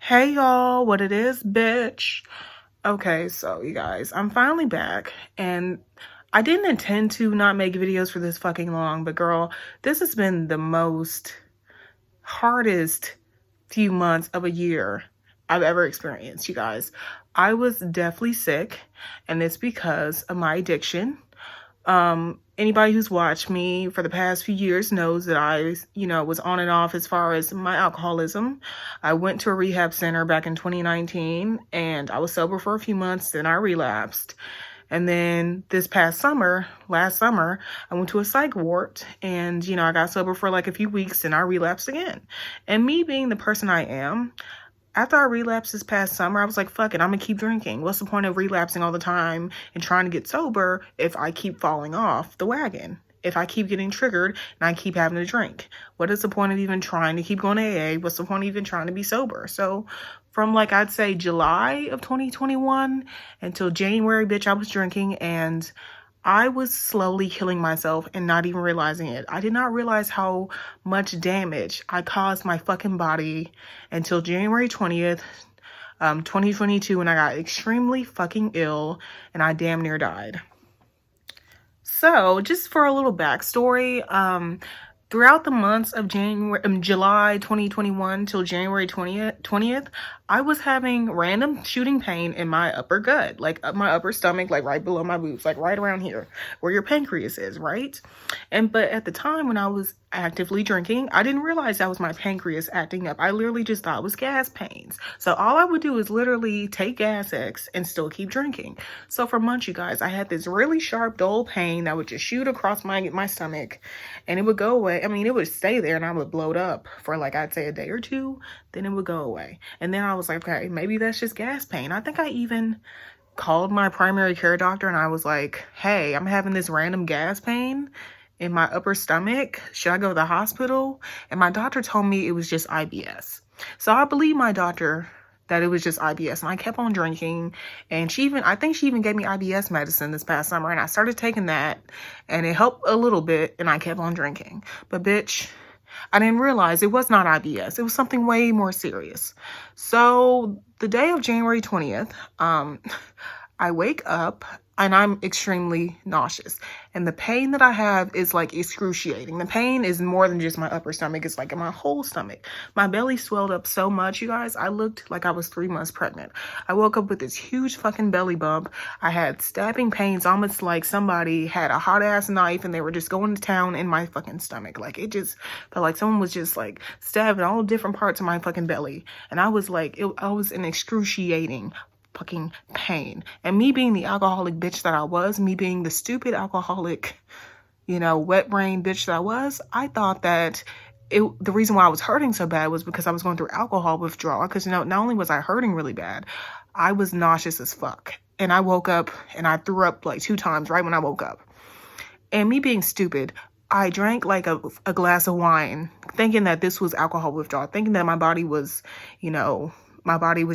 Hey y'all, what it is, bitch? Okay, so you guys, I'm finally back and I didn't intend to not make videos for this fucking long, but girl, this has been the most hardest few months of a year I've ever experienced, you guys. I was deathly sick, and it's because of my addiction. Anybody who's watched me for the past few years knows that I, was on and off as far as my alcoholism. I went to a rehab center back in 2019 and I was sober for a few months, then I relapsed. And then this past summer, last summer, I went to a psych ward and, I got sober for like a few weeks and I relapsed again. And me being the person I am, after I relapsed this past summer, I was like, fuck it, I'm gonna keep drinking. What's the point of relapsing all the time and trying to get sober if I keep falling off the wagon? If I keep getting triggered and I keep having to drink? What is the point of even trying to keep going to AA? What's the point of even trying to be sober? So from like, I'd say July of 2021 until January, bitch, I was drinking and I was slowly killing myself and not even realizing it. I did not realize how much damage I caused my fucking body until January 20th, 2022, when I got extremely fucking ill and I damn near died. So, just for a little backstory, throughout the months of July 2021 till January 20th, I was having random shooting pain in my upper gut, like up my upper stomach, like right below my boobs, like right around here where your pancreas is, right? But at the time when I was actively drinking, I didn't realize that was my pancreas acting up. I literally just thought it was gas pains. So all I would do is literally take Gas X and still keep drinking. So for months, you guys, I had this really sharp, dull pain that would just shoot across my stomach and it would go away. I mean, it would stay there and I would bloat up for like, I'd say a day or two, then it would go away. And then I was like, okay, maybe that's just gas pain. I think I even called my primary care doctor and I was like, hey, I'm having this random gas pain in my upper stomach. Should I go to the hospital? And my doctor told me it was just IBS. So I believe my doctor that it was just IBS, and I kept on drinking. And I think she even gave me IBS medicine this past summer, and I started taking that and it helped a little bit and I kept on drinking. But bitch, I didn't realize it was not IBS. It was something way more serious. So the day of January 20th, I wake up and I'm extremely nauseous. And the pain that I have is like excruciating. The pain is more than just my upper stomach. It's like in my whole stomach. My belly swelled up so much, you guys. I looked like I was 3 months pregnant. I woke up with this huge fucking belly bump. I had stabbing pains, almost like somebody had a hot ass knife and they were just going to town in my fucking stomach. Like it just felt like someone was just like stabbing all different parts of my fucking belly. And I was like, I was in excruciating fucking pain. And me being the alcoholic bitch that I was, me being the stupid alcoholic, wet brain bitch that I was, I thought that the reason why I was hurting so bad was because I was going through alcohol withdrawal. Because, not only was I hurting really bad, I was nauseous as fuck. And I woke up and I threw up like 2 times right when I woke up. And me being stupid, I drank like a glass of wine, thinking that this was alcohol withdrawal, thinking that my body was,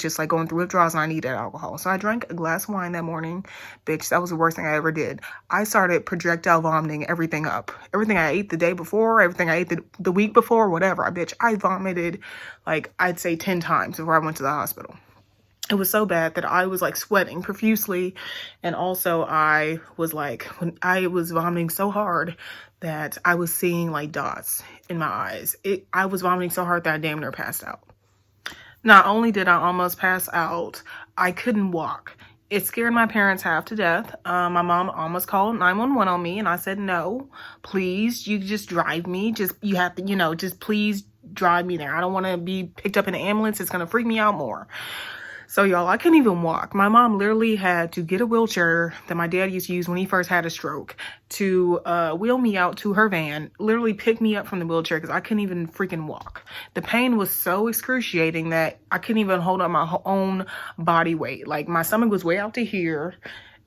just like going through withdrawals and I needed alcohol. So I drank a glass of wine that morning. Bitch, that was the worst thing I ever did. I started projectile vomiting everything up. Everything I ate the day before, everything I ate the week before, whatever. I vomited like I'd say 10 times before I went to the hospital. It was so bad that I was like sweating profusely. And also I was like, when I was vomiting so hard that I was seeing like dots in my eyes. I was vomiting so hard that I damn near passed out. Not only did I almost pass out, I couldn't walk. It scared my parents half to death. My mom almost called 911 on me and I said, no, please, you just drive me. You have to, just please drive me there. I don't want to be picked up in an ambulance. It's going to freak me out more. So y'all, I couldn't even walk. My mom literally had to get a wheelchair that my dad used to use when he first had a stroke to wheel me out to her van, literally pick me up from the wheelchair because I couldn't even freaking walk. The pain was so excruciating that I couldn't even hold up my own body weight. Like my stomach was way out to here.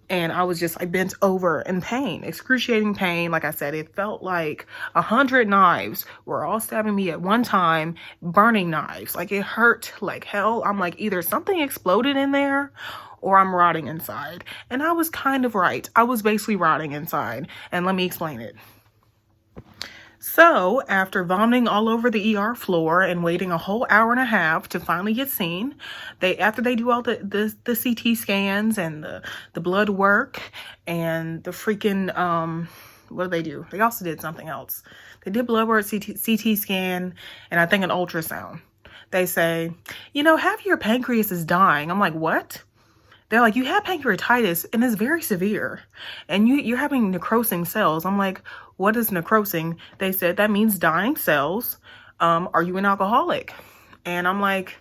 And I was just like bent over in pain, excruciating pain. Like I said, it felt like 100 knives were all stabbing me at one time, burning knives. Like it hurt like hell. I'm like, either something exploded in there or I'm rotting inside. And I was kind of right. I was basically rotting inside. And let me explain it. So after vomiting all over the ER floor and waiting a whole hour and a half to finally get seen, after they do all the CT scans and the blood work and the freaking what did they do? They also did something else. They did blood work, CT scan, and I think an ultrasound. They say, you know, half your pancreas is dying. I'm like, what? They're like, you have pancreatitis and it's very severe. And you're having necrosing cells. I'm like, what is necrosing? They said, that means dying cells. Are you an alcoholic? And I'm like,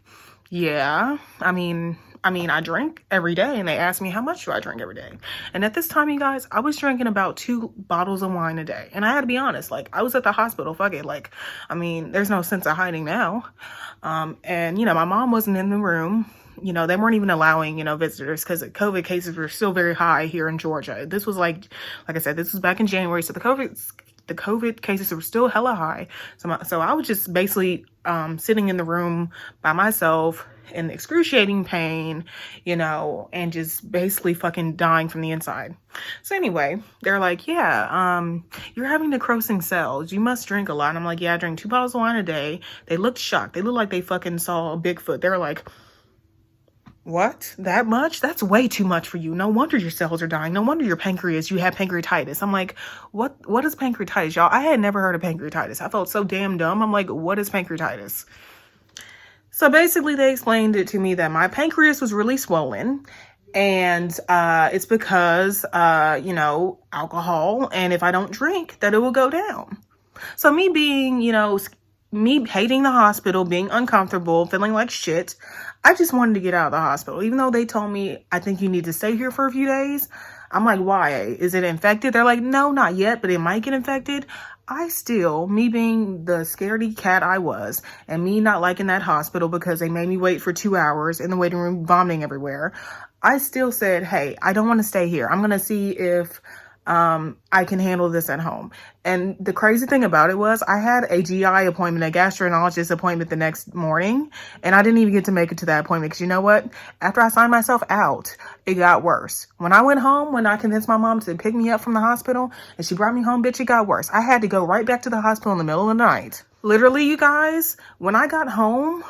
yeah, I mean, I drink every day. And they asked me, how much do I drink every day? And at this time, you guys, I was drinking about 2 bottles of wine a day. And I had to be honest, like, I was at the hospital, fuck it. Like, I mean, there's no sense of hiding now. And, you know, my mom wasn't in the room. You know, they weren't even allowing, you know, visitors because COVID cases were still very high here in Georgia. This was like I said, this was back in January. So the COVID cases were still hella high. So I was just basically sitting in the room by myself in excruciating pain, you know, and just basically fucking dying from the inside. So anyway, they're like, yeah, you're having necrosing cells. You must drink a lot. And I'm like, yeah, I drink 2 bottles of wine a day. They looked shocked. They looked like they fucking saw a Bigfoot. They were like, what? That much? That's way too much for you. No wonder your cells are dying. No wonder your pancreas, you have pancreatitis. I'm like, what is pancreatitis, y'all? I had never heard of pancreatitis. I felt so damn dumb. I'm like, what is pancreatitis? So basically they explained it to me that my pancreas was really swollen and it's because, you know, alcohol. And if I don't drink, that it will go down. So me being, you know, me hating the hospital, being uncomfortable, feeling like shit, I just wanted to get out of the hospital. Even though they told me, I think you need to stay here for a few days. I'm like, why? Is it infected? They're like, no, not yet, but it might get infected. Me being the scaredy cat I was, and me not liking that hospital because they made me wait for 2 hours in the waiting room, vomiting everywhere. I still said, hey, I don't want to stay here. I'm going to see if I can handle this at home. And the crazy thing about it was I had a GI appointment, a gastroenterologist appointment the next morning, and I didn't even get to make it to that appointment because you know what? After I signed myself out, it got worse. When I went home, when I convinced my mom to pick me up from the hospital and she brought me home, bitch, it got worse. I had to go right back to the hospital in the middle of the night. Literally, you guys, when I got home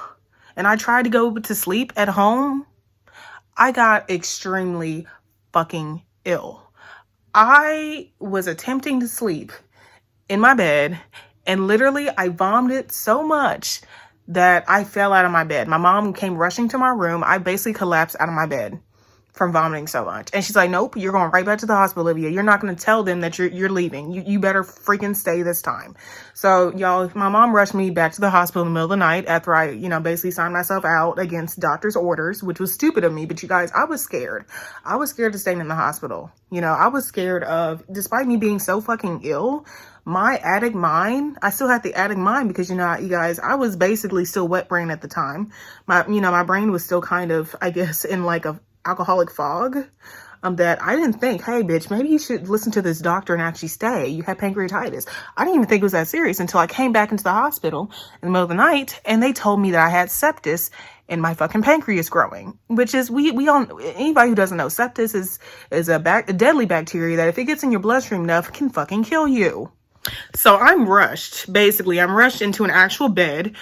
and I tried to go to sleep at home, I got extremely fucking ill. I was attempting to sleep in my bed and literally I vomited so much that I fell out of my bed. My mom came rushing to my room. I basically collapsed out of my bed from vomiting so much. And she's like, nope, you're going right back to the hospital, Olivia. You're not going to tell them that you're leaving. You better freaking stay this time. So y'all, my mom rushed me back to the hospital in the middle of the night after I, you know, basically signed myself out against doctor's orders, which was stupid of me. But you guys, I was scared. I was scared of staying in the hospital. You know, I was scared of, despite me being so fucking ill, my addict mind, I still had the addict mind because, you know, you guys, I was basically still wet brain at the time. My brain was still kind of, I guess, in like a alcoholic fog, that I didn't think, hey, bitch, maybe you should listen to this doctor and actually stay. You have pancreatitis. I didn't even think it was that serious until I came back into the hospital in the middle of the night and they told me that I had sepsis and my fucking pancreas growing, which is, we all, anybody who doesn't know, sepsis is a deadly bacteria that if it gets in your bloodstream enough can fucking kill you. So I'm rushed into an actual bed,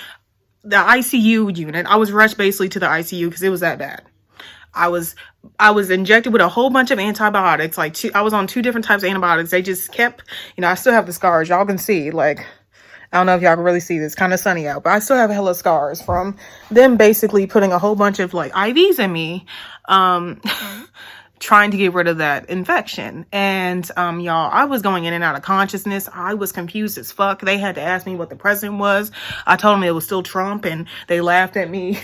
the ICU unit. I was rushed basically to the ICU because it was that bad. I was injected with a whole bunch of antibiotics, I was on 2 different types of antibiotics. They just kept, you know, I still have the scars. Y'all can see, like, I don't know if y'all can really see this, kind of sunny out, but I still have hella scars from them basically putting a whole bunch of like IVs in me, trying to get rid of that infection. And, y'all, I was going in and out of consciousness. I was confused as fuck. They had to ask me what the president was. I told them it was still Trump and they laughed at me.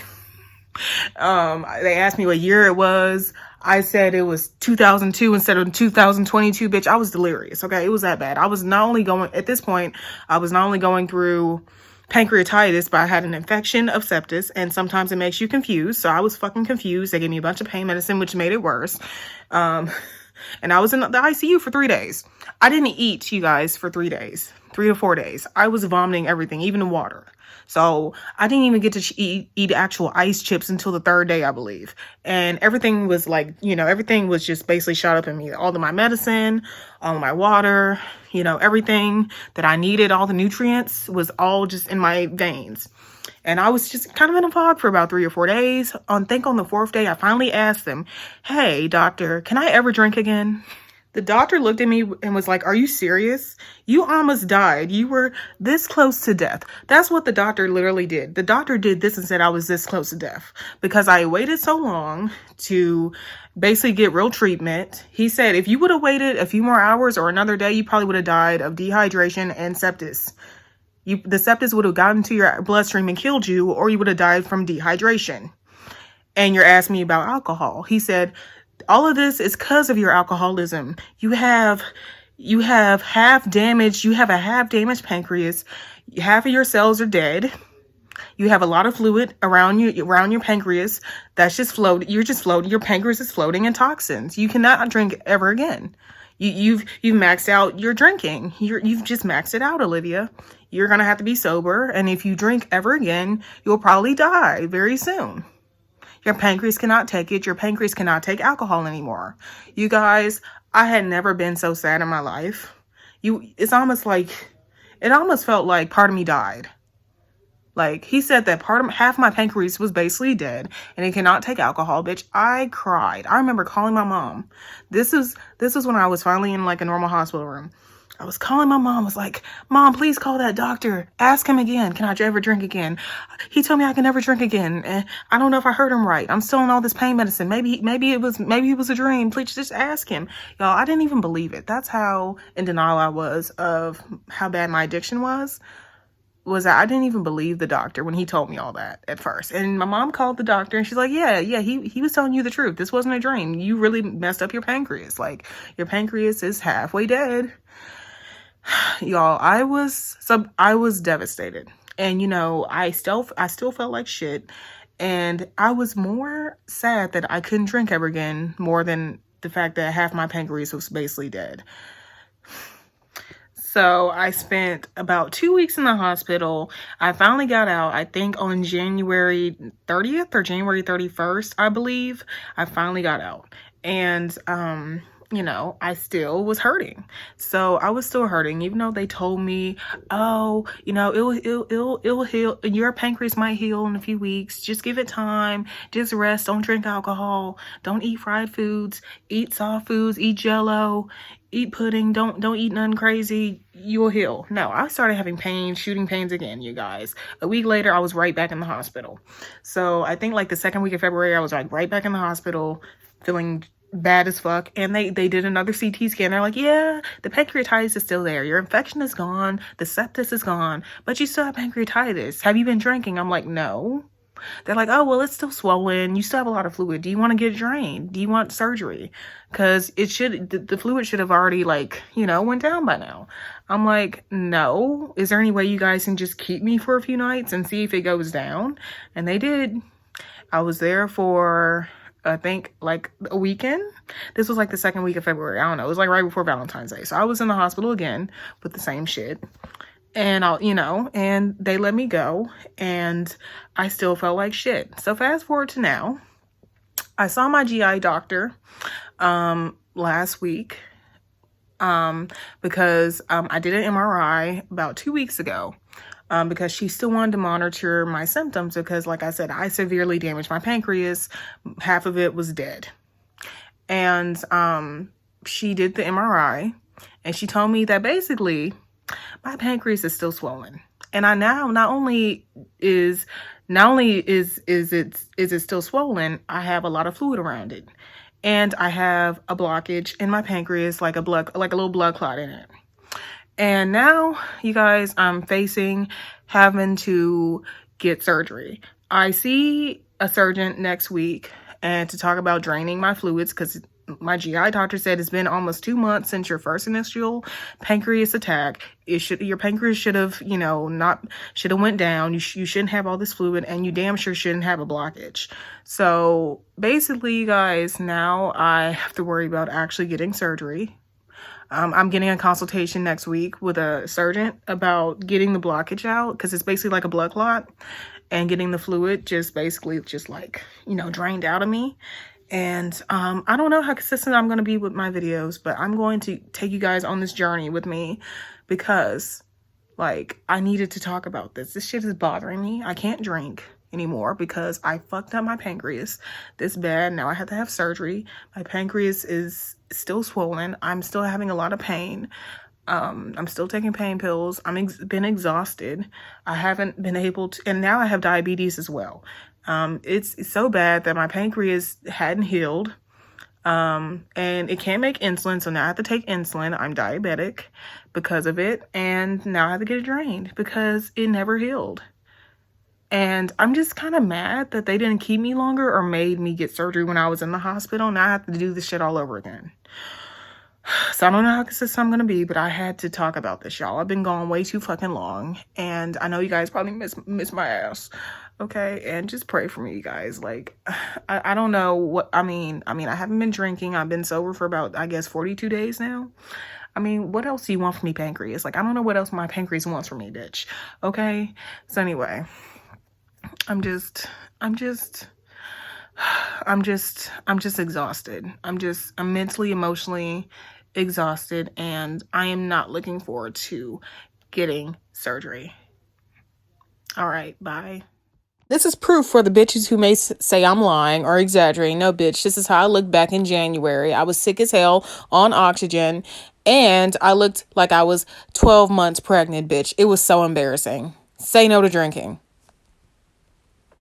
They asked me what year it was. I said it was 2002 instead of 2022, bitch. I was delirious. Okay. It was that bad. At this point, I was not only going through pancreatitis, but I had an infection of sepsis and sometimes it makes you confused. So I was fucking confused. They gave me a bunch of pain medicine, which made it worse. And I was in the ICU for 3 days. I didn't eat, you guys, for 3 days. 3 to 4 days. I was vomiting everything, even the water. So I didn't even get to eat actual ice chips until the third day, I believe. And everything was like, everything was just basically shot up in me. All of my medicine, all of my water, everything that I needed, all the nutrients was all just in my veins. And I was just kind of in a fog for about 3 or 4 days. On the fourth day, I finally asked them, "Hey, doctor, can I ever drink again?" The doctor looked at me and was like, "Are you serious? You almost died. You were this close to death." That's what the doctor literally did. The doctor did this and said I was this close to death because I waited so long to basically get real treatment. He said, if you would have waited a few more hours or another day, you probably would have died of dehydration and sepsis. The sepsis would have gotten to your bloodstream and killed you, or you would have died from dehydration. And you're asking me about alcohol. He said, all of this is because of your alcoholism. You have half damaged. You have a half damaged pancreas. Half of your cells are dead. You have a lot of fluid around your pancreas that's just floating. You're just floating. Your pancreas is floating in toxins. You cannot drink ever again. You've maxed out your drinking. You've just maxed it out, Olivia. You're gonna have to be sober, and if you drink ever again, you'll probably die very soon. Your pancreas cannot take it. Your pancreas cannot take alcohol anymore. You guys, I had never been so sad in my life. It almost felt like part of me died. Like, he said that half my pancreas was basically dead and it cannot take alcohol. Bitch, I cried. I remember calling my mom. This is when I was finally in like a normal hospital room. I was calling my mom. I was like, "Mom, please call that doctor. Ask him again. Can I ever drink again? He told me I can never drink again. And I don't know if I heard him right. I'm still on all this pain medicine. Maybe it was a dream. Please just ask him." Y'all, I didn't even believe it. That's how in denial I was of how bad my addiction was that I didn't even believe the doctor when he told me all that at first. And my mom called the doctor and she's like, yeah, he was telling you the truth. This wasn't a dream. You really messed up your pancreas. Like, your pancreas is halfway dead. Y'all, I was devastated. And I still felt like shit. And I was more sad that I couldn't drink ever again, more than the fact that half my pancreas was basically dead. So I spent about 2 weeks in the hospital. I finally got out, I think on January 30th or January 31st, I believe. I finally got out. And, I still was hurting. So I was still hurting, even though they told me, "Oh, it'll heal. Your pancreas might heal in a few weeks. Just give it time. Just rest. Don't drink alcohol. Don't eat fried foods. Eat soft foods. Eat Jell-O. Eat pudding. Don't eat nothing crazy. You'll heal." No, I started having shooting pains again, you guys. A week later, I was right back in the hospital. So I think like the second week of February, I was like right back in the hospital, feeling bad as fuck. And they did another CT scan. They're like, "Yeah, the pancreatitis is still there. Your infection is gone. The sepsis is gone, but you still have pancreatitis. Have you been drinking?" I'm like, "No." They're like, "Oh, well, it's still swollen. You still have a lot of fluid. Do you want to get drained? Do you want surgery?" Because the fluid should have already went down by now. I'm like, "No. Is there any way you guys can just keep me for a few nights and see if it goes down?" And they did. I was there for, I think, like a weekend. This was like the second week of February. I don't know. It was like right before Valentine's Day. So I was in the hospital again with the same shit. And and they let me go, and I still felt like shit. So fast forward to now, I saw my GI doctor last week because I did an MRI about 2 weeks ago because she still wanted to monitor my symptoms because, like I said, I severely damaged my pancreas. Half of it was dead. And she did the MRI, and she told me that basically my pancreas is still swollen. And I now not only is it still swollen, I have a lot of fluid around it. And I have a blockage in my pancreas, like a little blood clot in it. And now, you guys, I'm facing having to get surgery. I see a surgeon next week and to talk about draining my fluids because my GI doctor said it's been almost 2 months since your first initial pancreas attack. Your pancreas should have went down. You shouldn't have all this fluid, and you damn sure shouldn't have a blockage. So basically, you guys, now I have to worry about actually getting surgery. I'm getting a consultation next week with a surgeon about getting the blockage out, because it's basically like a blood clot, and getting the fluid just basically just like, you know, drained out of me. And I don't know how consistent I'm going to be with my videos, but I'm going to take you guys on this journey with me, because like I needed to talk about this. This shit is bothering me. I can't drink anymore because I fucked up my pancreas this bad. Now I have to have surgery. My pancreas is still swollen. I'm still having a lot of pain. I'm still taking pain pills. Been exhausted. I haven't been able to, and now I have diabetes as well. It's so bad that my pancreas hadn't healed. And it can't make insulin, so now I have to take insulin. I'm diabetic because of it, and now I have to get it drained because it never healed. And I'm just kind of mad that they didn't keep me longer or made me get surgery when I was in the hospital. Now I have to do this shit all over again. So I don't know how consistent I'm gonna be, but I had to talk about this, y'all. I've been gone way too fucking long, and I know you guys probably miss my ass. Okay, and just pray for me, you guys. Like, I don't know what I mean. I haven't been drinking. I've been sober for about, I guess, 42 days now. I mean, what else do you want from me, pancreas? Like, I don't know what else my pancreas wants from me, bitch. Okay, so anyway, I'm just exhausted. I'm mentally, emotionally exhausted, and I am not looking forward to getting surgery. All right, bye. This is proof for the bitches who may say I'm lying or exaggerating. No, bitch, this is how I looked back in January. I was sick as hell on oxygen, and I looked like I was 12 months pregnant, bitch. It was so embarrassing. Say no to drinking.